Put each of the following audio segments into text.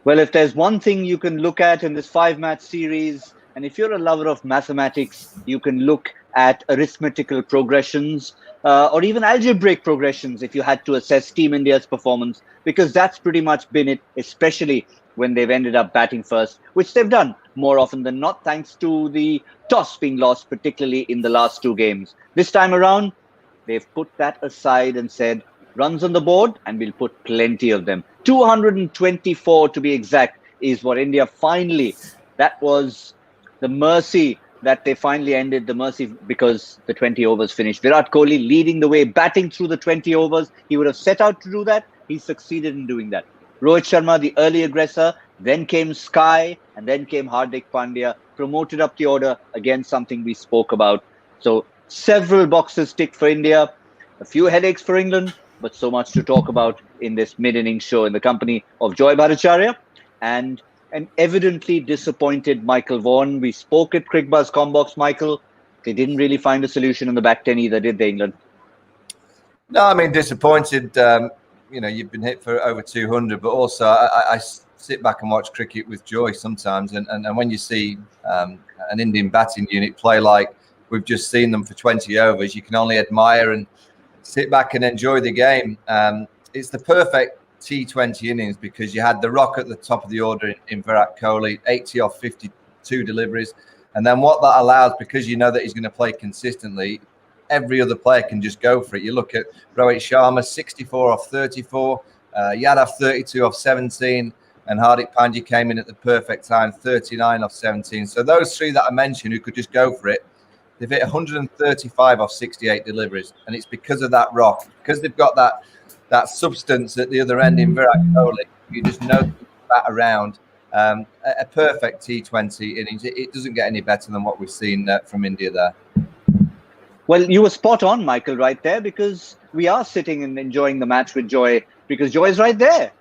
Well, if there's one thing you can look at in this five-match series, and if you're a lover of mathematics, you can look at arithmetical progressions or even algebraic progressions if you had to assess Team India's performance, because that's pretty much been it, especially when they've ended up batting first, which they've done more often than not, thanks to the toss being lost, particularly in the last two games. This time around, they've put that aside and said, runs on the board, and we'll put plenty of them. 224 to be exact is what India finally, that was the mercy that they finally ended, the mercy because the 20 overs finished. Virat Kohli leading the way, batting through the 20 overs. He would have set out to do that. He succeeded in doing that. Rohit Sharma, the early aggressor, then came Sky, and then came Hardik Pandya, promoted up the order, again something we spoke about. So several boxes ticked for India, a few headaches for England, but so much to talk about in this mid-innings show in the company of Joy Bhattacharjya and an evidently disappointed Michael Vaughan. We spoke at Cricbuzz Combox, Michael. They didn't really find a solution in the back 10 either, did they, England? No, I mean, disappointed. You've been hit for over 200, but also I sit back and watch cricket with joy sometimes. And when you see an Indian batting unit play like we've just seen them for 20 overs, you can only admire and sit back and enjoy the game. It's the perfect T20 innings because you had the rock at the top of the order in Virat Kohli, 80 off 52 deliveries. And then what that allows, because you know that he's going to play consistently, every other player can just go for it. You look at Rohit Sharma, 64 off 34, Yadav 32 off 17, and Hardik Pandya came in at the perfect time, 39 off 17. So those three that I mentioned who could just go for it, they've hit 135 off 68 deliveries. And it's because of that rock, because they've got that substance at the other end in Virat Kohli. You just know that around. A perfect T20 innings. It doesn't get any better than what we've seen from India there. Well, you were spot on, Michael, right there, because we are sitting and enjoying the match with Joy, because Joy is right there.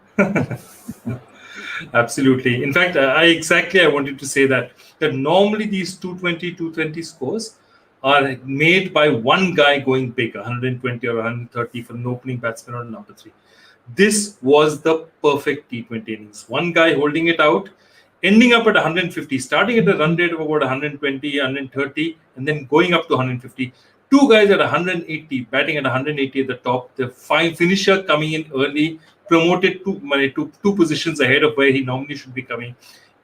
Absolutely. In fact, I wanted to say that normally these 220 scores are made by one guy going big, 120 or 130 for an opening batsman or number 3. This was the perfect T20 innings. One guy holding it out, ending up at 150, starting at a run rate of about 120, 130, and then going up to 150. Two guys at 180, batting at 180 at the top. The finisher coming in early, promoted to two positions ahead of where he normally should be coming,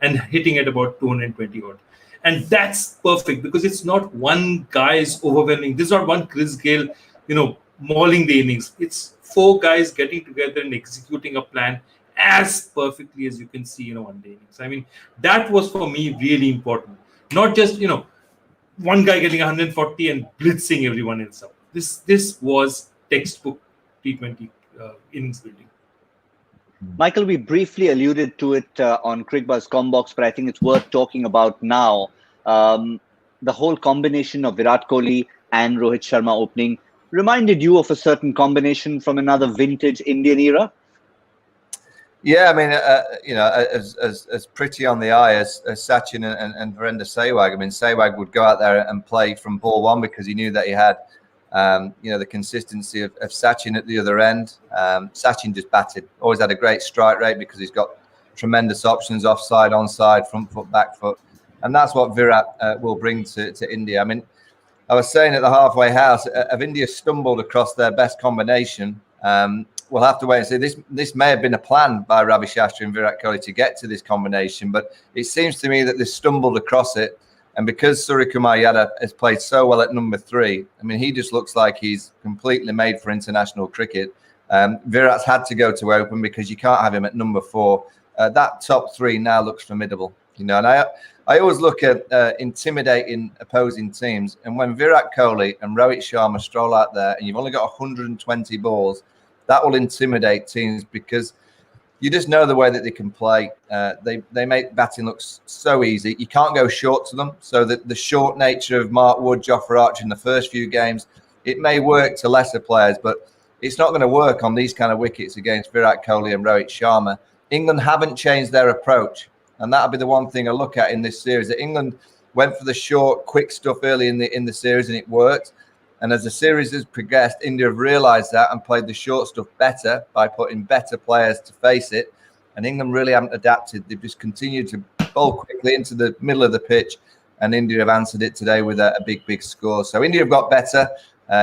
and hitting at about 220 odd. And that's perfect because it's not one guy's overwhelming. This is not one Chris Gayle, mauling the innings. It's 4 guys getting together and executing a plan as perfectly as you can see in a one-day innings. I mean, that was for me really important. Not just, one guy getting 140 and blitzing everyone else out. This was textbook T20 innings building. Michael, we briefly alluded to it on Cricbuzz Combox, but I think it's worth talking about now. The whole combination of Virat Kohli and Rohit Sharma opening reminded you of a certain combination from another vintage Indian era? Yeah, I mean, as pretty on the eye as Sachin and Virender Sehwag. I mean, Sehwag would go out there and play from ball one because he knew that he had, the consistency of Sachin at the other end. Sachin just batted, always had a great strike rate because he's got tremendous options, offside, onside, front foot, back foot. And that's what Virat will bring to India. I mean, I was saying at the halfway house, if India stumbled across their best combination, we'll have to wait and see. This may have been a plan by Ravi Shastri and Virat Kohli to get to this combination, but it seems to me that they stumbled across it. And because Suryakumar Yadav has played so well at number 3, I mean, he just looks like he's completely made for international cricket. Virat's had to go to open because you can't have him at number 4. That top 3 now looks formidable, and I always look at intimidating opposing teams. And when Virat Kohli and Rohit Sharma stroll out there and you've only got 120 balls, that will intimidate teams because you just know the way that they can play. They make batting look so easy. You can't go short to them. So the short nature of Mark Wood, Jofra Archer in the first few games, it may work to lesser players, but it's not going to work on these kind of wickets against Virat Kohli and Rohit Sharma. England haven't changed their approach. And that'll be the one thing I look at in this series. That England went for the short, quick stuff early in the series, and it worked. And as the series has progressed, India have realised that and played the short stuff better by putting better players to face it. and England really haven't adapted. They've just continued to bowl quickly into the middle of the pitch, and India have answered it today with a big score. So India have got better.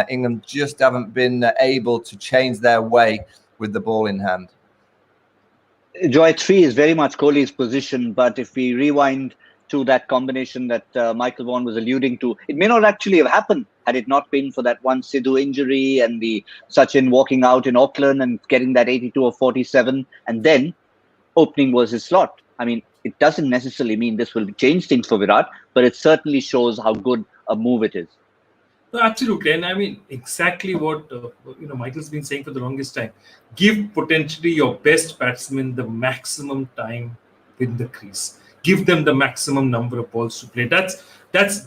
England just haven't been able to change their way with the ball in hand. Joy, 3 is very much Kohli's position, but if we rewind to that combination that Michael Vaughan was alluding to, it may not actually have happened had it not been for that one Sidhu injury and the Sachin walking out in Auckland and getting that 82 or 47, and then opening was his slot. I mean, it doesn't necessarily mean this will change things for Virat, but it certainly shows how good a move it is. No, absolutely, and I mean exactly what Michael's been saying for the longest time. Give potentially your best batsman the maximum time in the crease. Give them the maximum number of balls to play. That's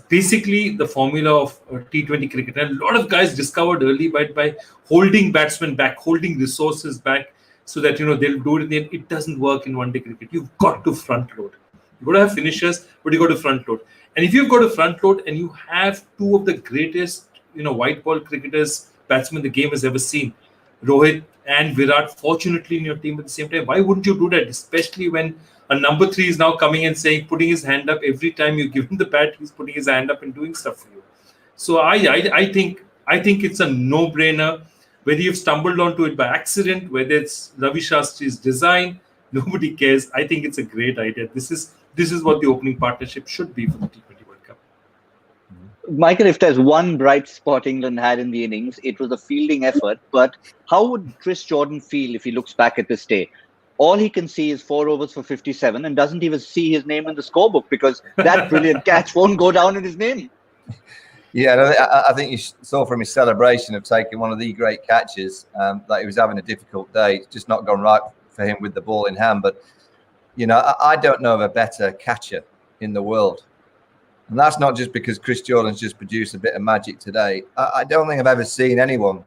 basically the formula of T20 cricket. And a lot of guys discovered early by holding batsmen back, holding resources back, so that they'll do it. It doesn't work in one-day cricket. You've got to front load. You've got to have finishers, but you've got to front load. And if you've got to front load and you have two of the greatest, white ball cricketers, batsmen the game has ever seen, Rohit and Virat, fortunately in your team at the same time, why wouldn't you do that? Especially when a number 3 is now coming and putting his hand up every time you give him the bat, he's putting his hand up and doing stuff for you. So I think it's a no-brainer. Whether you've stumbled onto it by accident, whether it's Ravi Shastri's design, nobody cares. I think it's a great idea. This is what the opening partnership should be for the T20 World Cup. Michael, if there's one bright spot England had in the innings, it was a fielding effort. But how would Chris Jordan feel if he looks back at this day? All he can see is 4 overs for 57 and doesn't even see his name in the scorebook because that brilliant catch won't go down in his name. Yeah, I think you saw from his celebration of taking one of the great catches that he was having a difficult day. It's just not gone right for him with the ball in hand. But, I don't know of a better catcher in the world. And that's not just because Chris Jordan's just produced a bit of magic today. I don't think I've ever seen anyone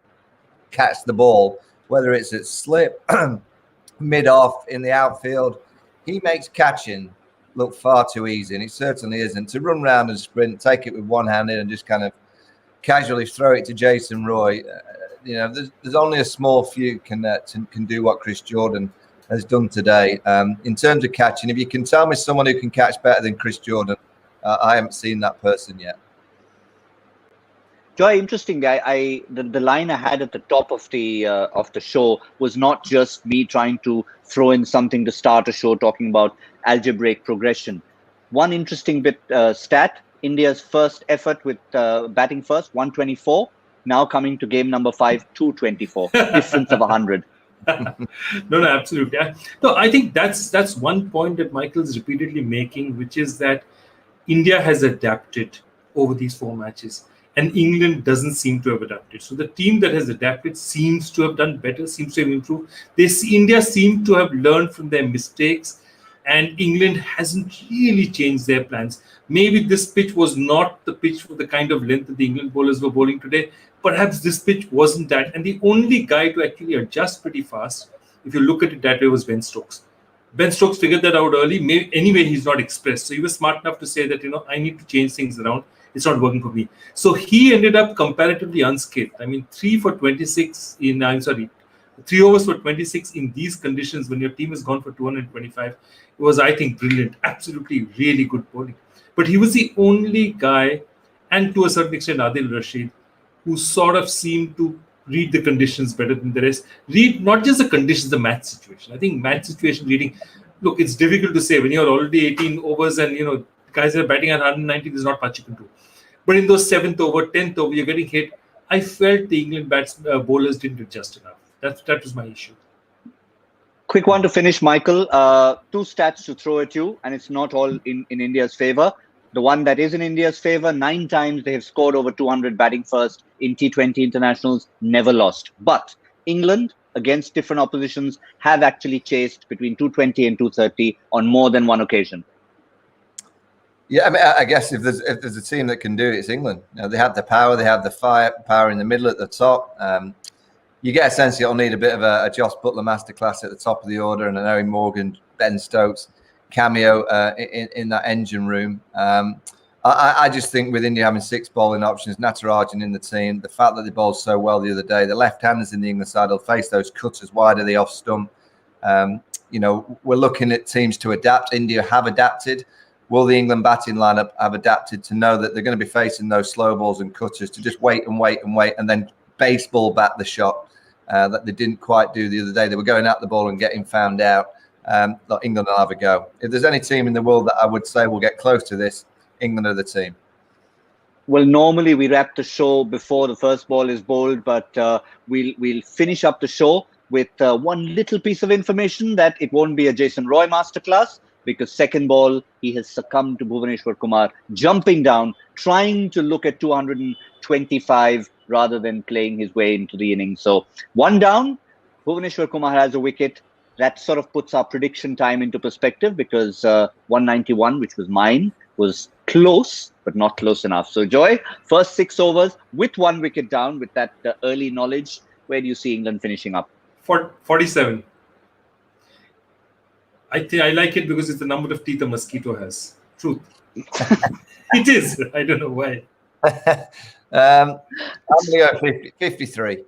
catch the ball, whether it's at slip, mid-off, in the outfield. He makes catching look far too easy, and it certainly isn't. To run round and sprint, take it with one hand in and just kind of casually throw it to Jason Roy. There's only a small few can do what Chris Jordan has done today. In terms of catching, if you can tell me someone who can catch better than Chris Jordan, I haven't seen that person yet. Joy, interesting. The line I had at the top of the show was not just me trying to throw in something to start a show talking about algebraic progression. One interesting bit stat: India's first effort with batting first, 124. Now coming to game number 5, 224. Difference of 100. No, absolutely. No, I think that's one point that Michael's repeatedly making, which is that India has adapted over these 4 matches. And England doesn't seem to have adapted. So the team that has adapted seems to have done better, seems to have improved. India seem to have learned from their mistakes, and England hasn't really changed their plans. Maybe this pitch was not the pitch for the kind of length that the England bowlers were bowling today. Perhaps this pitch wasn't that. And the only guy to actually adjust pretty fast, if you look at it that way, was Ben Stokes. Ben Stokes figured that out early. Anyway, he's not expressed. So he was smart enough to say that, I need to change things around. It's not working for me. So he ended up comparatively unscathed. I mean, 3 overs for 26 in these conditions when your team has gone for 225. It was, I think, brilliant. Absolutely really good bowling. But he was the only guy, and to a certain extent, Adil Rashid, who sort of seemed to read the conditions better than the rest. Read not just the conditions, the match situation. I think match situation reading, look, it's difficult to say when you're already 18 overs and, guys are batting at 190, there's not much you can do. But in those 7th over, 10th over, you're getting hit. I felt the England bowlers didn't adjust enough. That was my issue. Quick one to finish, Michael. 2 stats to throw at you, and it's not all in India's favour. The one that is in India's favour, 9 times they have scored over 200 batting first in T20 internationals, never lost. But England, against different oppositions, have actually chased between 220 and 230 on more than one occasion. Yeah, I mean, I guess if there's a team that can do it, it's England. They have the power, they have the firepower in the middle at the top. You get a sense you'll need a bit of a Joss Butler masterclass at the top of the order and an Harry Morgan, Ben Stokes cameo in that engine room. I just think with India having 6 bowling options, Natarajan in the team, the fact that they bowled so well the other day, the left-handers in the England side will face those cutters wide of the off stump. we're looking at teams to adapt. India have adapted. Will the England batting lineup have adapted to know that they're going to be facing those slow balls and cutters, to just wait and then baseball bat the shot that they didn't quite do the other day? They were going at the ball and getting found out. England will have a go. If there's any team in the world that I would say will get close to this, England are the team. Well, normally we wrap the show before the first ball is bowled, but we'll finish up the show with one little piece of information that it won't be a Jason Roy masterclass, because second ball, he has succumbed to Bhuvneshwar Kumar jumping down, trying to look at 225 rather than playing his way into the innings. So one down, Bhuvneshwar Kumar has a wicket. That sort of puts our prediction time into perspective, because 191, which was mine, was close, but not close enough. So Joy, first 6 overs with 1 wicket down, with that early knowledge, where do you see England finishing up? 47. I think I like it because it's the number of teeth a mosquito has. Truth. It is. I don't know why. I'm going to go 53.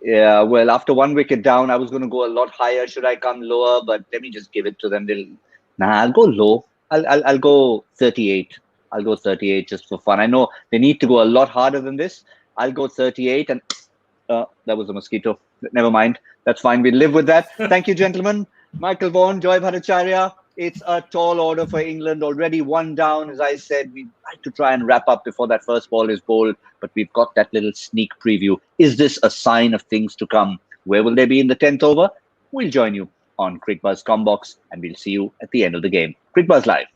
Yeah, well, after 1 wicket down, I was going to go a lot higher. Should I come lower? But let me just give it to them. I'll go low. I'll go 38. I'll go 38 just for fun. I know they need to go a lot harder than this. I'll go 38, and that was a mosquito. Never mind. That's fine. We'll live with that. Thank you, gentlemen. Michael Vaughan, Joy Bhattacharjya. It's a tall order for England. Already 1 down. As I said, we'd like to try and wrap up before that first ball is bowled, but we've got that little sneak preview. Is this a sign of things to come? Where will they be in the 10th over? We'll join you on Cricbuzz Combox, and we'll see you at the end of the game. Cricbuzz Live.